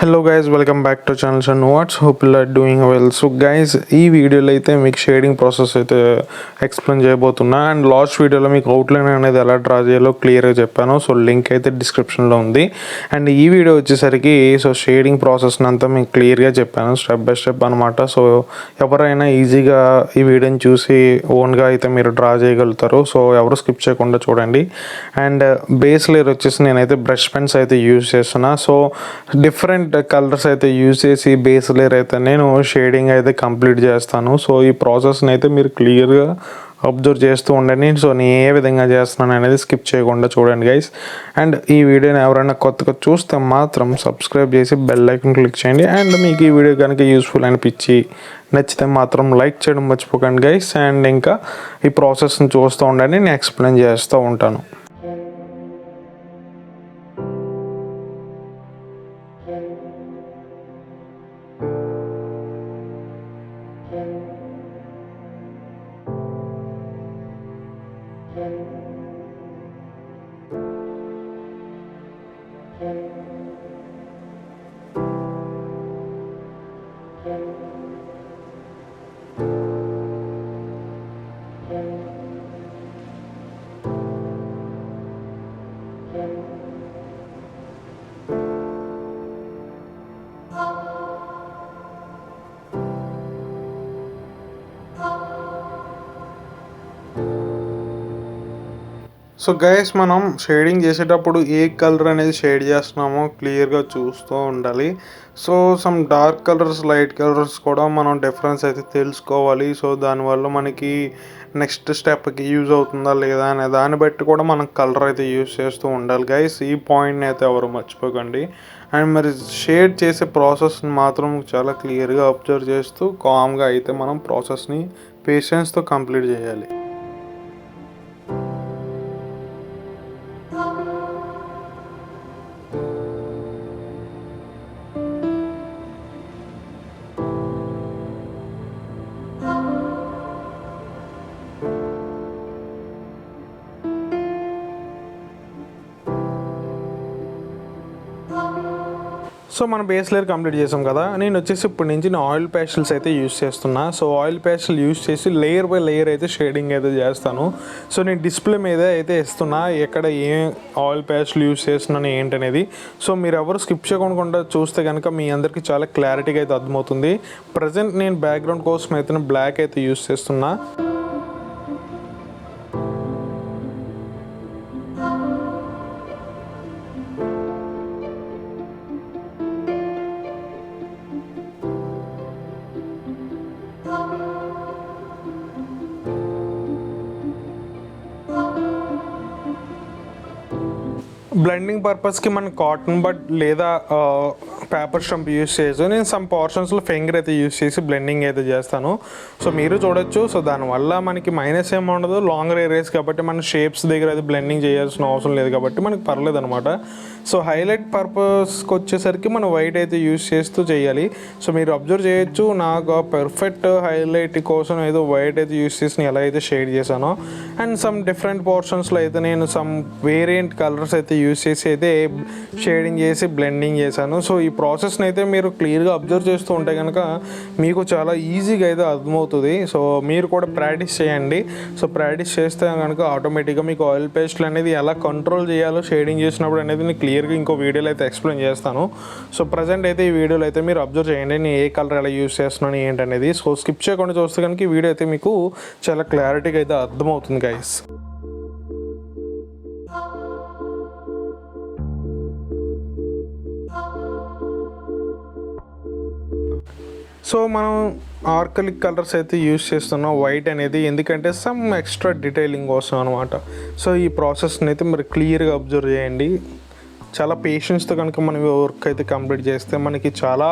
Hello guys, welcome back to channel and what's hope you are doing well. So guys, ఈ వీడియోలో అయితే మీకు shading process అయితే explain చేయబోతున్నా. అండ్ లాస్ట్ వీడియోలో మీకు అవుట్లైన్ అనేది ఎలా డ్రా చేయాలో క్లియర్గా చెప్పాను. సో లింక్ అయితే డిస్క్రిప్షన్లో ఉంది. అండ్ ఈ వీడియో వచ్చేసరికి సో షేడింగ్ ప్రాసెస్ని అంతా మీకు క్లియర్గా చెప్పాను, స్టెప్ బై స్టెప్ అనమాట. సో ఎవరైనా ఈజీగా ఈ వీడియోని చూసి ఓన్గా అయితే మీరు డ్రా చేయగలుగుతారు. సో ఎవరు స్కిప్ చేయకుండా చూడండి. అండ్ బేస్ లేయర్ వచ్చేసి నేనైతే బ్రష్ పెన్స్ అయితే యూజ్ చేస్తున్నా. సో డిఫరెంట్ కలర్స్ అయితే యూజ్ చేసి బేస్ లేయర్ అయితే నేను షేడింగ్ అయితే కంప్లీట్ చేస్తాను. సో ఈ ప్రాసెస్ని అయితే మీరు క్లియర్గా అబ్జర్వ్ చేస్తూ ఉండండి. సో నేను ఏ విధంగా చేస్తున్నాను అనేది స్కిప్ చేయకుండా చూడండి గైస్. అండ్ ఈ వీడియోని ఎవరైనా కొత్తగా చూస్తే మాత్రం సబ్స్క్రైబ్ చేసి బెల్ ఐకాన్ క్లిక్ చేయండి. అండ్ మీకు ఈ వీడియో కనుక యూస్ఫుల్ అనిపించి నచ్చితే మాత్రం లైక్ చేయడం మర్చిపోకండి గైస్. అండ్ ఇంకా ఈ ప్రాసెస్ని చూస్తూ ఉండండి, నేను ఎక్స్ప్లెయిన్ చేస్తూ ఉంటాను. సో గైస్, మనం షేడింగ్ చేసేటప్పుడు ఏ కలర్ అనేది షేడ్ చేస్తున్నామో క్లియర్గా చూస్తూ ఉండాలి. So some dark colours, light colours కూడా మనం డిఫరెన్స్ అయితే తెలుసుకోవాలి. సో దానివల్ల మనకి నెక్స్ట్ స్టెప్కి యూజ్ అవుతుందా లేదా అనే దాన్ని బట్టి కూడా మనం కలర్ అయితే యూజ్ చేస్తూ ఉండాలి గైస్. ఈ పాయింట్ని అయితే ఎవరు మర్చిపోకండి. అండ్ మరి షేడ్ చేసే ప్రాసెస్ని మాత్రం చాలా క్లియర్గా అబ్జర్వ్ చేస్తూ కామ్గా అయితే మనం ప్రాసెస్ని పేషెన్స్తో కంప్లీట్ చేయాలి. సో మన బేస్ లేయర్ కంప్లీట్ చేసాం కదా. నేను వచ్చేసి ఇప్పటి నుంచి ఆయిల్ పేస్టల్స్ అయితే యూస్ చేస్తున్నా. సో ఆయిల్ పేస్టల్ యూస్ చేసి లేయర్ బై లేయర్ అయితే షేడింగ్ అయితే చేస్తాను. సో నేను డిస్ప్లే మీద అయితే ఇస్తున్నా ఎక్కడ ఏ ఆయిల్ పేస్టల్ యూస్ చేస్తున్నాను ఏంటనేది. సో మీరు ఎవరు స్కిప్ చేయకుండా చూస్తే కనుక మీ అందరికీ చాలా క్లారిటీగా అయితే అర్థమవుతుంది. ప్రజెంట్ నేను బ్యాక్గ్రౌండ్ కోసం అయితే బ్లాక్ అయితే యూస్ చేస్తున్నా. బ్లెండింగ్ పర్పస్కి మనం కాటన్ బడ్ లేదా పేపర్ స్టంప్ యూస్ చేయొచ్చు. నేను సమ్ పోర్షన్స్లో ఫింగర్ అయితే యూస్ చేసి బ్లెండింగ్ అయితే చేస్తాను. సో మీరు చూడొచ్చు. సో దానివల్ల మనకి మైనస్ ఏమి ఉండదు, లాంగ్ ఏరియాస్ కాబట్టి మన షేప్స్ దగ్గర అయితే బ్లెండింగ్ చేయాల్సిన అవసరం లేదు కాబట్టి మనకి పర్లేదు అనమాట. సో హైలైట్ పర్పస్కి వచ్చేసరికి మనం వైట్ అయితే యూస్ చేస్తూ చేయాలి. సో మీరు అబ్జర్వ్ చేయొచ్చు, నాకు పర్ఫెక్ట్ హైలైట్ కోసం ఏదో వైట్ అయితే యూస్ చేసి ఎలా అయితే షేడ్ చేశానో. అండ్ సమ్ డిఫరెంట్ పోర్షన్స్లో అయితే నేను సమ్ వేరియంట్ కలర్స్ అయితే యూస్ చేసి అయితే షేడింగ్ చేసి బ్లెండింగ్ చేశాను. సో ఈ ప్రాసెస్ని అయితే మీరు క్లియర్గా అబ్జర్వ్ చేస్తూ ఉంటే కనుక మీకు చాలా ఈజీగా అయితే అర్థమవుతుంది. సో మీరు కూడా ప్రాక్టీస్ చేయండి. సో ప్రాక్టీస్ చేస్తే కనుక ఆటోమేటిక్గా మీకు ఆయిల్ పేస్ట్లు అనేది ఎలా కంట్రోల్ చేయాలో షేడింగ్ చేసినప్పుడు అనేది నేను క్లియర్గా ఇంకో వీడియోలో అయితే ఎక్స్ప్లెయిన్ చేస్తాను. సో ప్రజెంట్ అయితే ఈ వీడియోలో అయితే మీరు అబ్జర్వ్ చేయండి నేను ఏ కలర్ ఎలా యూస్ చేస్తున్నాను ఏంటనేది. సో స్కిప్ చేయకుండా చూస్తే కనుక ఈ వీడియో అయితే మీకు చాలా క్లారిటీగా అయితే అర్థమవుతుంది గైస్. సో మనం ఆర్కలిక్ కలర్స్ అయితే యూస్ చేస్తున్నాం వైట్ అనేది, ఎందుకంటే సమ్ ఎక్స్ట్రా డీటెయిలింగ్ కోసం అనమాట. సో ఈ ప్రాసెస్ని అయితే మరి క్లియర్గా అబ్జర్వ్ చేయండి. చాలా పేషెన్స్తో కనుక మనం వర్క్ అయితే కంప్లీట్ చేస్తే మనకి చాలా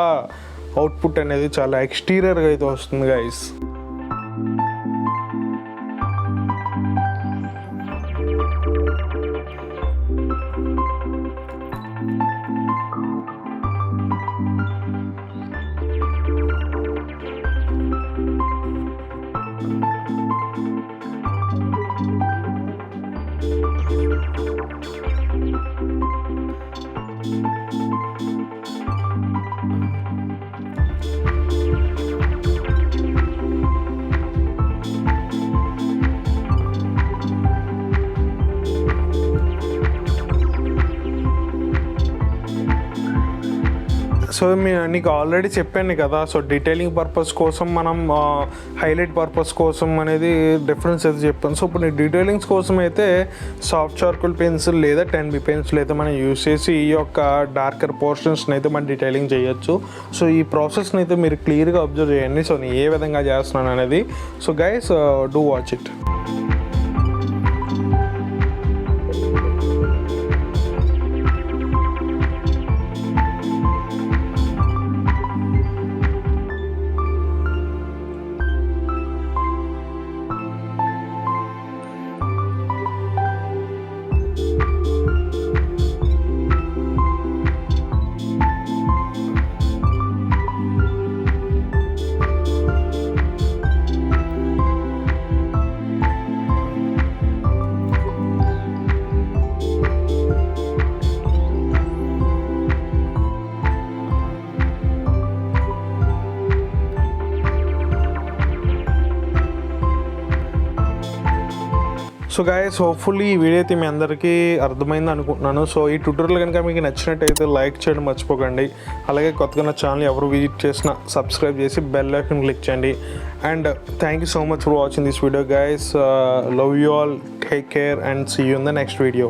అవుట్పుట్ అనేది చాలా ఎక్స్టీరియర్గా అయితే వస్తుంది గైస్. సో నీకు ఆల్రెడీ చెప్పాను కదా, సో డీటెయిలింగ్ పర్పస్ కోసం మనం హైలైట్ పర్పస్ కోసం అనేది డిఫరెన్స్ అయితే చెప్పాను. సో ఇప్పుడు నీ డీటెయిలింగ్స్ కోసం అయితే సాఫ్ట్ చార్కోల్ పెన్సిల్ లేదా 10B పెన్సిల్ అయితే మనం యూస్ చేసి ఈ యొక్క డార్కర్ పోర్షన్స్ని అయితే మనం డీటెయిలింగ్ చేయొచ్చు. సో ఈ ప్రాసెస్ని అయితే మీరు క్లియర్గా అబ్జర్వ్ చేయండి. సో నేను ఏ విధంగా చేస్తున్నాను అనేది. So guys do watch it. So guys hopefully ఈ వీడియో అయితే మీ అందరికీ అర్థమైంది అనుకుంటున్నాను. సో ఈ ట్యూటోరియల్ కనుక మీకు నచ్చినట్టయితే లైక్ చేయడం మర్చిపోకండి. అలాగే కొత్తగా నా ఛానల్ ఎవరు విజిట్ చేసినా సబ్స్క్రైబ్ చేసి బెల్ ఐకాన్ క్లిక్ చేయండి. And thank you so much for watching this video guys. Love you all, take care and see you in the next video.